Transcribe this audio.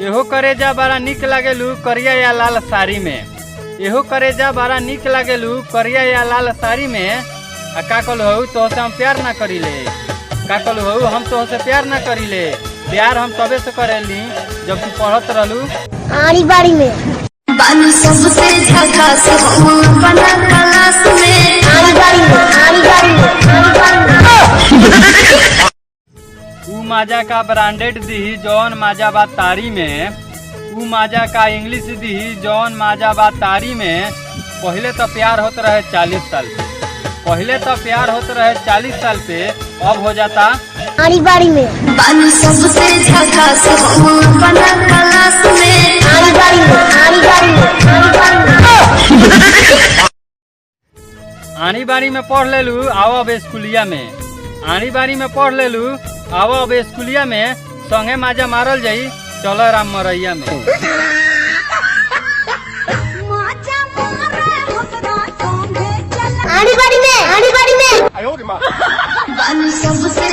एहो करेजा बड़ा निक लागेलू करिया या लाल साड़ी में। एहो करेजा बड़ा निक लागेलू करिया या लाल साड़ी में। आ का कहलू हऊ तो से हम प्यार ना करीले। का कहलू हऊ हम तो से प्यार ना करीले। प्यार हम तबे से करेली जब तू पढ़त रहलू आड़ी बाड़ी में। बालू सबसे झकास बना क्लास में। आड़ी बाड़ी में, आड़ी बाड़ी में, आड़ी बाड़ी में। ऊ माजा का ब्रांडेड दी जौन माजा बा तारी में। ऊ माजा का इंग्लिश दी जौन माजा बा तारी में। पहले तो प्यार होत रहे 40 साल पे। पहले तो प्यार होत रहे 40 साल पे, अब हो जाता आड़ी बाड़ी में। बालू सबसे झकास बना क्लास में। आड़ी बाड़ी में, आड़ी बाड़ी में, आड़ी बाड़ी में। आनी बाड़ी में पढ़ लेलू आओ अब स्कूलिया में। आनी बाड़ी में पढ़ लेलू आओ अब स्कूलिया में। संगे माजा मारल जाई चलो राम मरैया में। आड़ी बाड़ी में, आड़ी बाड़ी में। बालू सबसे